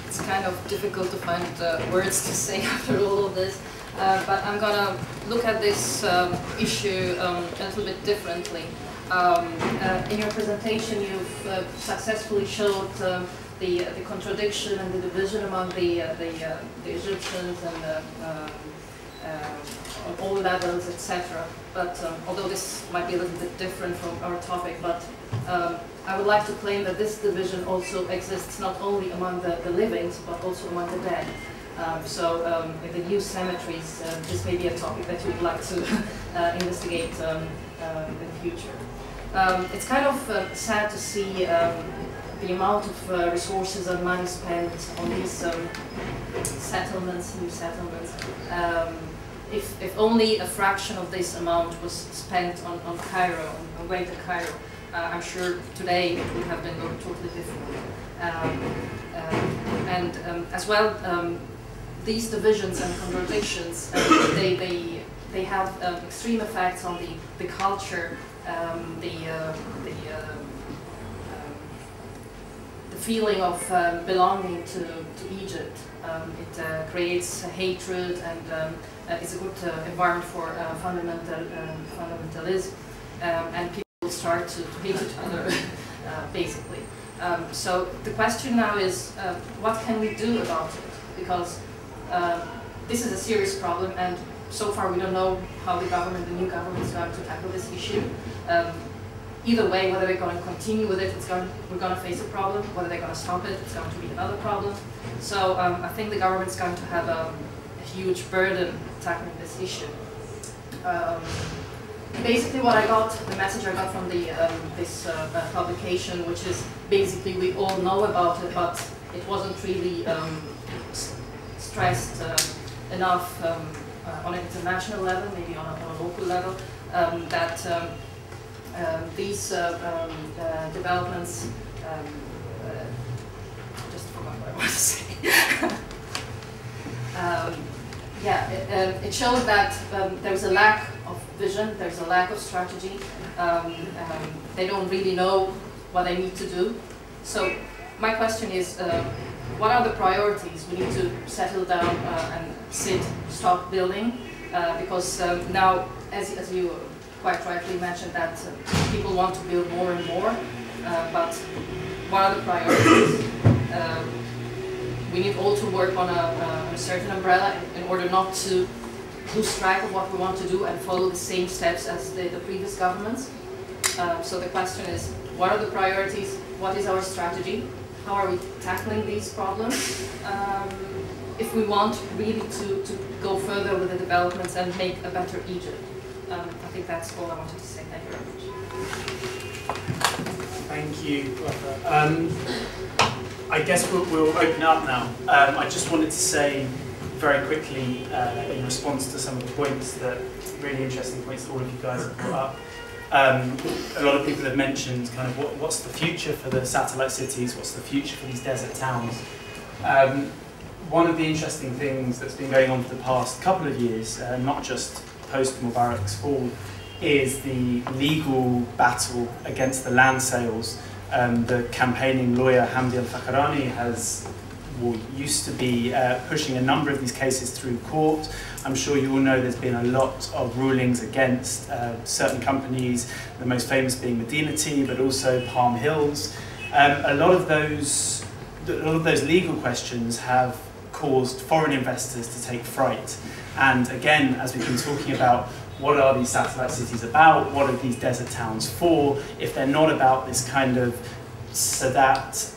It's kind of difficult to find words to say after all of this, but I'm gonna look at this issue a little bit differently. In your presentation, you've successfully showed the contradiction and the division among the Egyptians and on all levels, etc. But although this might be a little bit different from our topic, but I would like to claim that this division also exists not only among the living, but also among the dead. So in the new cemeteries, this may be a topic that you would like to investigate in the future. It's kind of sad to see the amount of resources and money spent on these settlements, new settlements. If only a fraction of this amount was spent on Cairo, on Greater Cairo, I'm sure today it would have been totally different. As well, these divisions and contradictions, they have extreme effects on the culture, the feeling of belonging to Egypt. It creates hatred and it's a good environment for fundamentalism, and people start to hate each other, basically. So the question now is, what can we do about it? Because this is a serious problem, and so far we don't know how the new government is going to tackle this issue. Either way, whether they're going to continue with it, we're going to face a problem. Whether they're going to stop it, it's going to be another problem. So I think the government's going to have a huge burden tackling this issue. Basically, what I got, the message I got from this publication, which is basically we all know about it, but it wasn't really stressed enough on an international level, maybe on a local level, that these developments, just forgot what I wanted to say. It showed that there's a lack of vision, there's a lack of strategy. They don't really know what they need to do. So my question is, what are the priorities? We need to settle down and stop building, because now, as you quite rightly mentioned, that people want to build more and more, but what are the priorities? We need all to work on a certain umbrella in order not to lose track of what we want to do and follow the same steps as the previous governments. So the question is, what are the priorities? What is our strategy? How are we tackling these problems? If we want really to go further with the developments and make a better Egypt. I think that's all I wanted to say. Thank you very much. Thank you, Wafaa. I guess we'll open up now. I just wanted to say very quickly, in response to some of the points, that really interesting points that all of you guys have brought up. A lot of people have mentioned kind of what's the future for the satellite cities, what's the future for these desert towns. One of the interesting things that's been going on for the past couple of years, not just post-Mubarak's fall, is the legal battle against the land sales. The campaigning lawyer Hamdi al-Fakhrani used to be pushing a number of these cases through court. I'm sure you all know there's been a lot of rulings against certain companies, the most famous being Medina Tea, but also Palm Hills. A lot of those legal questions have caused foreign investors to take fright. And again, as we've been talking about, what are these satellite cities about? What are these desert towns for? If they're not about this kind of Sadat,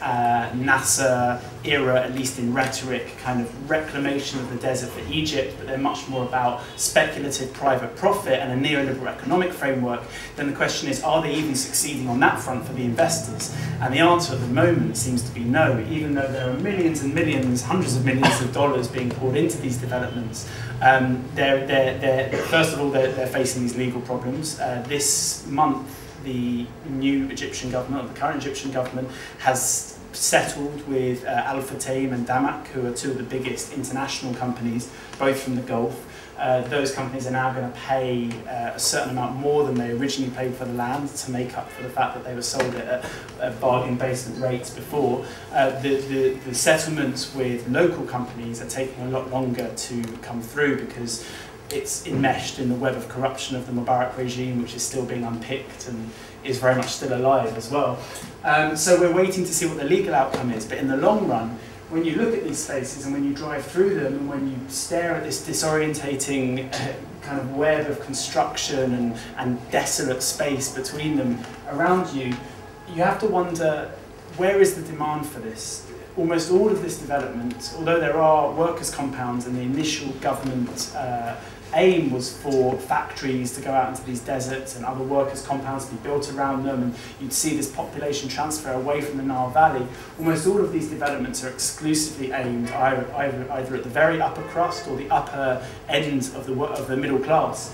Nasser era, at least in rhetoric, kind of reclamation of the desert for Egypt, but they're much more about speculative private profit and a neoliberal economic framework, then the question is, are they even succeeding on that front for the investors? And the answer at the moment seems to be no, even though there are millions and millions, hundreds of millions of dollars being poured into these developments. First of all, they're facing these legal problems. This month, the new Egyptian government, or the current Egyptian government, has settled with Al Futtaim and Damak, who are two of the biggest international companies, both from the Gulf. those companies are now going to pay a certain amount more than they originally paid for the land to make up for the fact that they were sold it at bargain basement rates before. The settlements with local companies are taking a lot longer to come through because it's enmeshed in the web of corruption of the Mubarak regime, which is still being unpicked and is very much still alive as well. So we're waiting to see what the legal outcome is, but in the long run, when you look at these spaces and when you drive through them and when you stare at this disorientating kind of web of construction and desolate space between them around you, you have to wonder, where is the demand for this? Almost all of this development, although there are workers' compounds and the initial government aim was for factories to go out into these deserts and other workers' compounds to be built around them, and you'd see this population transfer away from the Nile Valley. Almost all of these developments are exclusively aimed either at the very upper crust or the upper end of the middle class.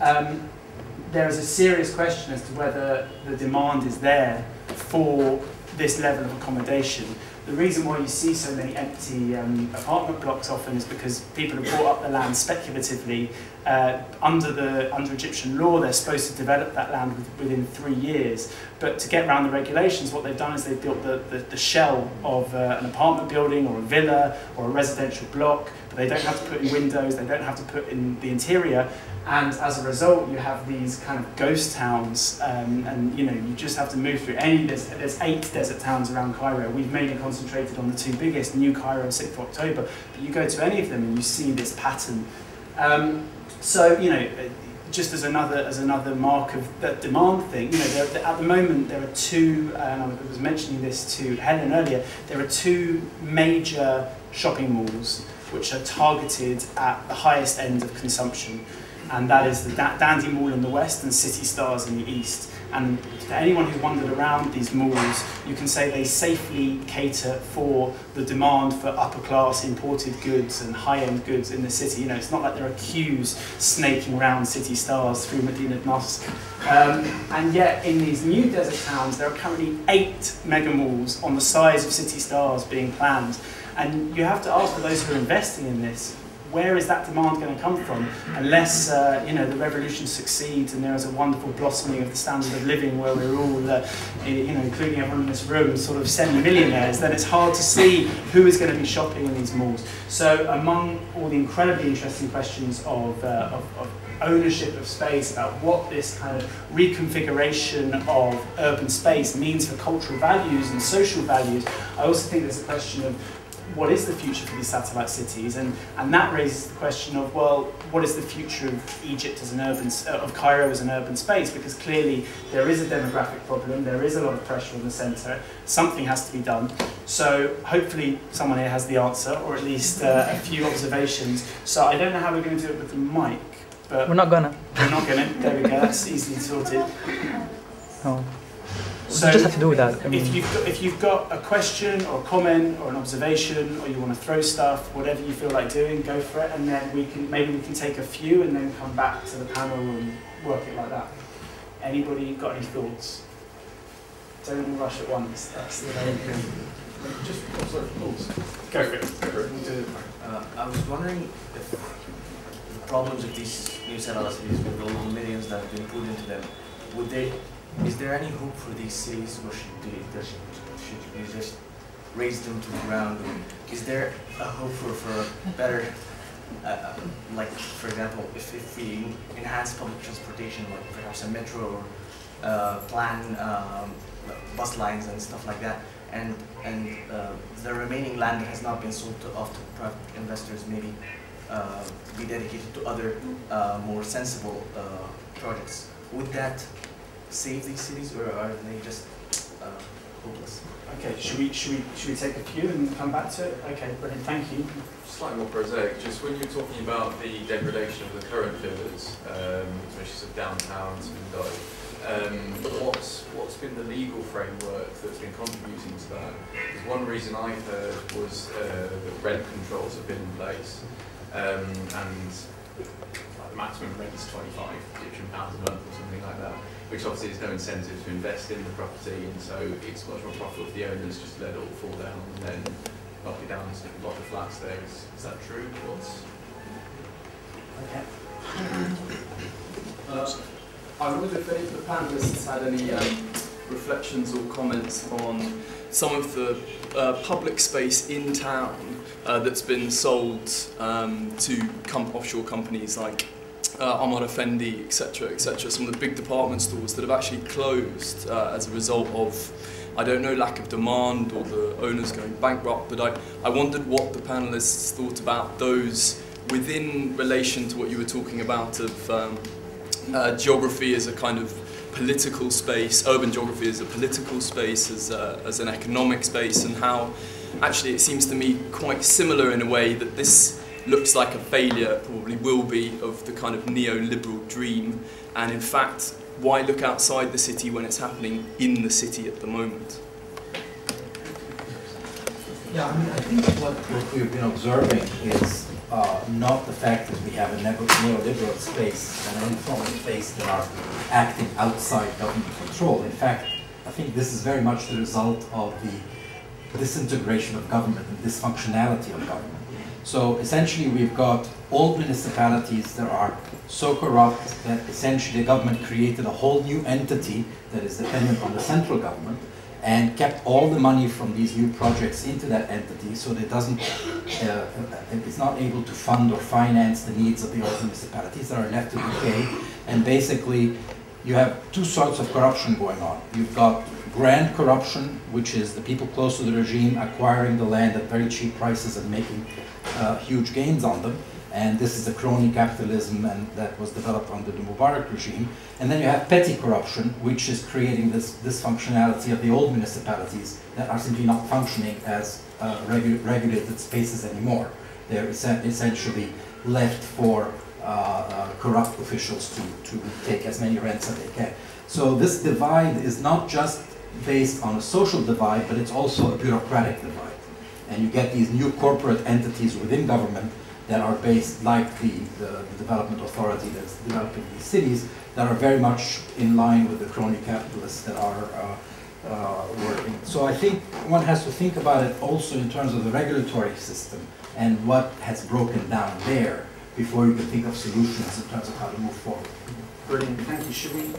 There is a serious question as to whether the demand is there for this level of accommodation. The reason why you see so many empty apartment blocks often is because people have bought up the land speculatively. Under Egyptian law, they're supposed to develop that land within 3 years. But to get around the regulations, what they've done is they've built the shell of an apartment building or a villa or a residential block, but they don't have to put in windows, they don't have to put in the interior. And as a result, you have these kind of ghost towns, and you just have to move through any. There's 8 desert towns around Cairo. We've mainly concentrated on the 2 biggest, New Cairo and 6th of October. But you go to any of them and you see this pattern. So just as another mark of that demand thing, at the moment there are 2. And I was mentioning this to Helen earlier. There are 2 major shopping malls which are targeted at the highest end of consumption. And that is the Dandy Mall in the west and City Stars in the east. And to anyone who's wandered around these malls, you can say they safely cater for the demand for upper class imported goods and high-end goods in the city. It's not like there are queues snaking around City Stars through Medina Mosque. And yet in these new desert towns, there are currently 8 mega malls on the size of City Stars being planned. And you have to ask, for those who are investing in this, where is that demand going to come from? Unless the revolution succeeds and there is a wonderful blossoming of the standard of living where we're all, including everyone in this room, sort of semi-millionaires, then it's hard to see who is going to be shopping in these malls. So among all the incredibly interesting questions of ownership of space, about what this kind of reconfiguration of urban space means for cultural values and social values, I also think there's a question of what is the future for these satellite cities, and that raises the question of, well, what is the future of Egypt as an urban, of Cairo as an urban space? Because clearly there is a demographic problem, there is a lot of pressure on the centre, something has to be done. So hopefully someone here has the answer, or at least a few observations. So I don't know how we're going to do it with the mic, but we're not gonna. We're not gonna. There we go. That's easily sorted. Oh. So you just have to do that. If you've got a question or a comment or an observation, or you want to throw stuff, whatever you feel like doing, go for it, and then maybe we can take a few and then come back to the panel and work it like that. Anybody got any thoughts? Don't rush at once. That's the main thing. Just pause. Go for it. I was wondering if the problems of these new satellite cities with all the millions that have been put into them, is there any hope for these cities, or should we just raise them to the ground? Is there a hope for better, like for example, if we enhance public transportation, like perhaps a metro or plan bus lines and stuff like that, and the remaining land that has not been sold off to private investors maybe be dedicated to other more sensible projects? Would that save these cities, or are they just hopeless? Okay, should we take a few and come back to it? Okay, brilliant, thank you. Slightly more prosaic, just when you're talking about the degradation of the current villas, especially sort of downtowns and what's been the legal framework that's been contributing to that? Because one reason I heard was that rent controls have been in place, and the maximum rent is 25 Egyptian pounds a month or something like that, which obviously is no incentive to invest in the property, and so it's much more profitable for the owners just to let it all fall down and then knock it down and stick a block of flats there. Is that true? I wondered if any of the panelists had any reflections or comments on some of the public space in town that's been sold to offshore companies like Ahmed Effendi, etc., some of the big department stores that have actually closed as a result of, I don't know, lack of demand or the owners going bankrupt, but I wondered what the panelists thought about those within relation to what you were talking about of geography as a kind of political space, urban geography as a political space, as an economic space, and how actually it seems to me quite similar in a way that this looks like a failure, probably will be, of the kind of neoliberal dream, and in fact, why look outside the city when it's happening in the city at the moment? Yeah, I mean, I think what we've been observing is not the fact that we have a neoliberal space and informal space that are acting outside government control. In fact, I think this is very much the result of the disintegration of government and dysfunctionality of government. So essentially we've got old municipalities that are so corrupt that essentially the government created a whole new entity that is dependent on the central government and kept all the money from these new projects into that entity, so that it doesn't, it's not able to fund or finance the needs of the old municipalities that are left to decay. And basically, you have two sorts of corruption going on. You've got grand corruption, which is the people close to the regime acquiring the land at very cheap prices and making huge gains on them. And this is the crony capitalism, and that was developed under the Mubarak regime. And then you have petty corruption, which is creating this dysfunctionality of the old municipalities that are simply not functioning as regulated spaces anymore. They're essentially left for corrupt officials to take as many rents as they can. So this divide is not just based on a social divide, but it's also a bureaucratic divide. And you get these new corporate entities within government that are based, like the development authority that's developing these cities, that are very much in line with the crony capitalists that are working. So I think one has to think about it also in terms of the regulatory system and what has broken down there before you can think of solutions in terms of how to move forward. Brilliant, thank you. Should we